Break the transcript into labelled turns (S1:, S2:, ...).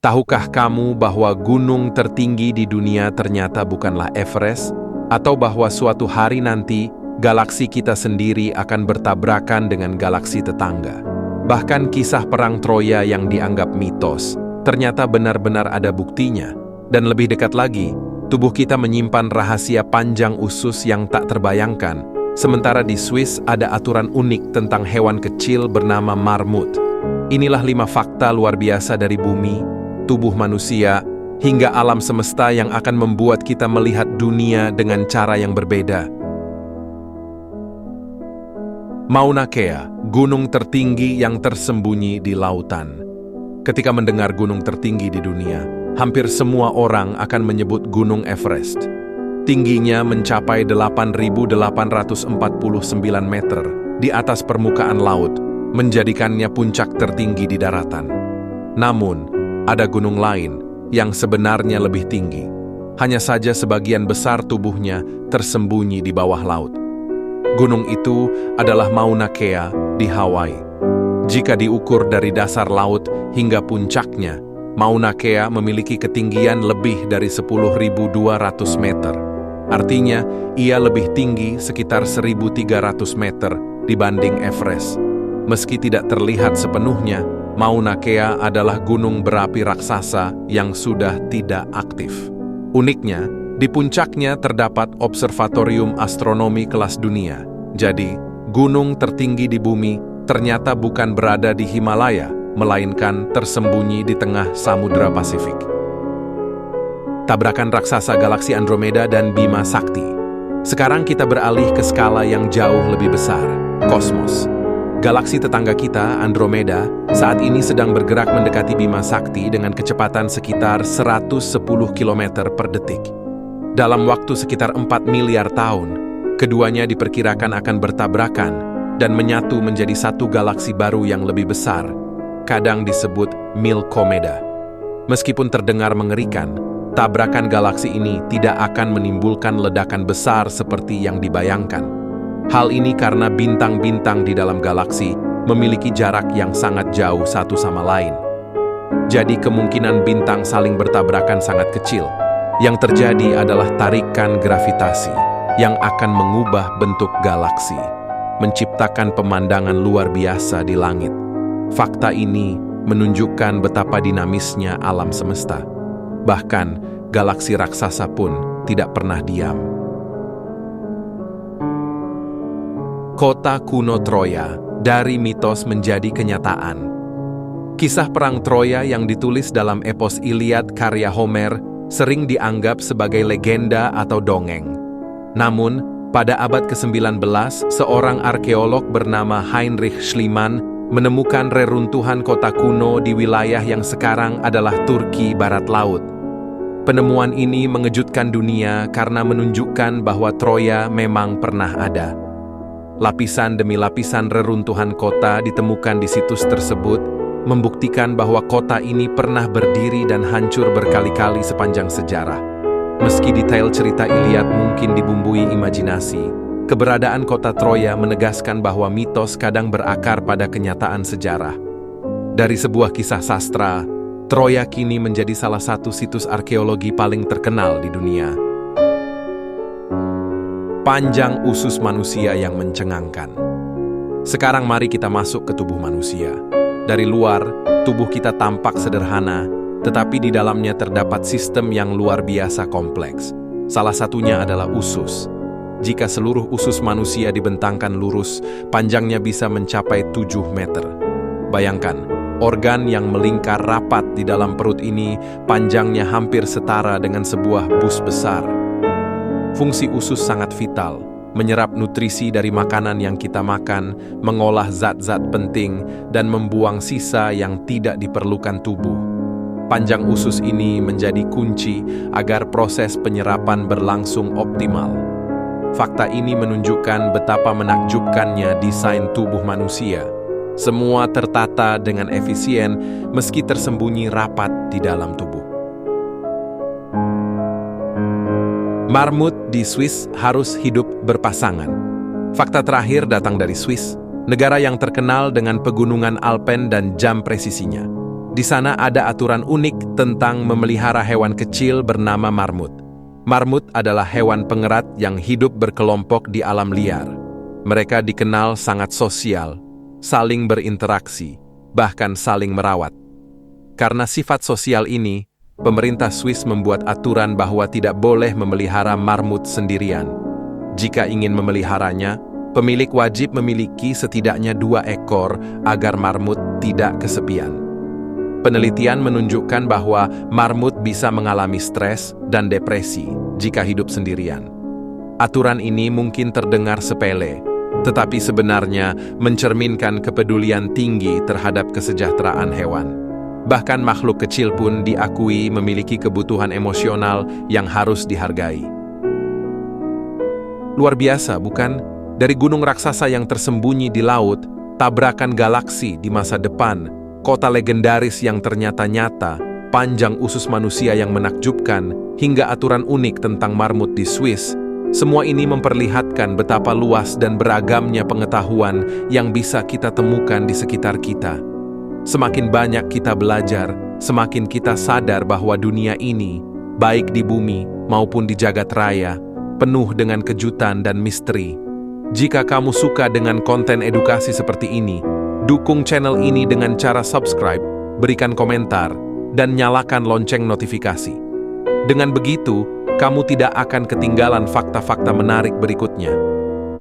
S1: Tahukah kamu bahwa gunung tertinggi di dunia ternyata bukanlah Everest? Atau bahwa suatu hari nanti, galaksi kita sendiri akan bertabrakan dengan galaksi tetangga? Bahkan kisah perang Troya yang dianggap mitos, ternyata benar-benar ada buktinya. Dan lebih dekat lagi, tubuh kita menyimpan rahasia panjang usus yang tak terbayangkan. Sementara di Swiss ada aturan unik tentang hewan kecil bernama marmut. Inilah 5 fakta luar biasa dari bumi, tubuh manusia, hingga alam semesta yang akan membuat kita melihat dunia dengan cara yang berbeda. Mauna Kea, gunung tertinggi yang tersembunyi di lautan. Ketika mendengar gunung tertinggi di dunia, hampir semua orang akan menyebut Gunung Everest. Tingginya mencapai 8.849 meter di atas permukaan laut, menjadikannya puncak tertinggi di daratan. Namun, ada gunung lain yang sebenarnya lebih tinggi. Hanya saja sebagian besar tubuhnya tersembunyi di bawah laut. Gunung itu adalah Mauna Kea di Hawaii. Jika diukur dari dasar laut hingga puncaknya, Mauna Kea memiliki ketinggian lebih dari 10.200 meter. Artinya, ia lebih tinggi sekitar 1.300 meter dibanding Everest. Meski tidak terlihat sepenuhnya, Mauna Kea adalah gunung berapi raksasa yang sudah tidak aktif. Uniknya, di puncaknya terdapat observatorium astronomi kelas dunia. Jadi, gunung tertinggi di bumi ternyata bukan berada di Himalaya, melainkan tersembunyi di tengah Samudra Pasifik. Tabrakan raksasa galaksi Andromeda dan Bima Sakti. Sekarang kita beralih ke skala yang jauh lebih besar, kosmos. Galaksi tetangga kita, Andromeda, saat ini sedang bergerak mendekati Bima Sakti dengan kecepatan sekitar 110 km per detik. Dalam waktu sekitar 4 miliar tahun, keduanya diperkirakan akan bertabrakan dan menyatu menjadi satu galaksi baru yang lebih besar, kadang disebut Milkomeda. Meskipun terdengar mengerikan, tabrakan galaksi ini tidak akan menimbulkan ledakan besar seperti yang dibayangkan. Hal ini karena bintang-bintang di dalam galaksi memiliki jarak yang sangat jauh satu sama lain. Jadi kemungkinan bintang saling bertabrakan sangat kecil. Yang terjadi adalah tarikan gravitasi yang akan mengubah bentuk galaksi, menciptakan pemandangan luar biasa di langit. Fakta ini menunjukkan betapa dinamisnya alam semesta. Bahkan, galaksi raksasa pun tidak pernah diam. Kota kuno Troya, dari mitos menjadi kenyataan. Kisah perang Troya yang ditulis dalam epos Iliad karya Homer sering dianggap sebagai legenda atau dongeng. Namun, pada abad ke-19, seorang arkeolog bernama Heinrich Schliemann menemukan reruntuhan kota kuno di wilayah yang sekarang adalah Turki Barat Laut. Penemuan ini mengejutkan dunia karena menunjukkan bahwa Troya memang pernah ada. Lapisan demi lapisan reruntuhan kota ditemukan di situs tersebut, membuktikan bahwa kota ini pernah berdiri dan hancur berkali-kali sepanjang sejarah. Meski detail cerita Iliad mungkin dibumbui imajinasi, keberadaan kota Troya menegaskan bahwa mitos kadang berakar pada kenyataan sejarah. Dari sebuah kisah sastra, Troya kini menjadi salah satu situs arkeologi paling terkenal di dunia. Panjang usus manusia yang mencengangkan. Sekarang mari kita masuk ke tubuh manusia. Dari luar, tubuh kita tampak sederhana, tetapi di dalamnya terdapat sistem yang luar biasa kompleks. Salah satunya adalah usus. Jika seluruh usus manusia dibentangkan lurus, panjangnya bisa mencapai 7 meter. Bayangkan, organ yang melingkar rapat di dalam perut ini panjangnya hampir setara dengan sebuah bus besar. Fungsi usus sangat vital, menyerap nutrisi dari makanan yang kita makan, mengolah zat-zat penting, dan membuang sisa yang tidak diperlukan tubuh. Panjang usus ini menjadi kunci agar proses penyerapan berlangsung optimal. Fakta ini menunjukkan betapa menakjubkannya desain tubuh manusia. Semua tertata dengan efisien meski tersembunyi rapat di dalam tubuh. Marmut di Swiss harus hidup berpasangan. Fakta terakhir datang dari Swiss, negara yang terkenal dengan pegunungan Alpen dan jam presisinya. Di sana ada aturan unik tentang memelihara hewan kecil bernama marmut. Marmut adalah hewan pengerat yang hidup berkelompok di alam liar. Mereka dikenal sangat sosial, saling berinteraksi, bahkan saling merawat. Karena sifat sosial ini, pemerintah Swiss membuat aturan bahwa tidak boleh memelihara marmut sendirian. Jika ingin memeliharanya, pemilik wajib memiliki setidaknya 2 ekor agar marmut tidak kesepian. Penelitian menunjukkan bahwa marmut bisa mengalami stres dan depresi jika hidup sendirian. Aturan ini mungkin terdengar sepele, tetapi sebenarnya mencerminkan kepedulian tinggi terhadap kesejahteraan hewan. Bahkan makhluk kecil pun diakui memiliki kebutuhan emosional yang harus dihargai. Luar biasa, bukan? Dari gunung raksasa yang tersembunyi di laut, tabrakan galaksi di masa depan, kota legendaris yang ternyata nyata, panjang usus manusia yang menakjubkan, hingga aturan unik tentang marmut di Swiss, semua ini memperlihatkan betapa luas dan beragamnya pengetahuan yang bisa kita temukan di sekitar kita. Semakin banyak kita belajar, semakin kita sadar bahwa dunia ini, baik di bumi maupun di jagat raya, penuh dengan kejutan dan misteri. Jika kamu suka dengan konten edukasi seperti ini, dukung channel ini dengan cara subscribe, berikan komentar, dan nyalakan lonceng notifikasi. Dengan begitu, kamu tidak akan ketinggalan fakta-fakta menarik berikutnya.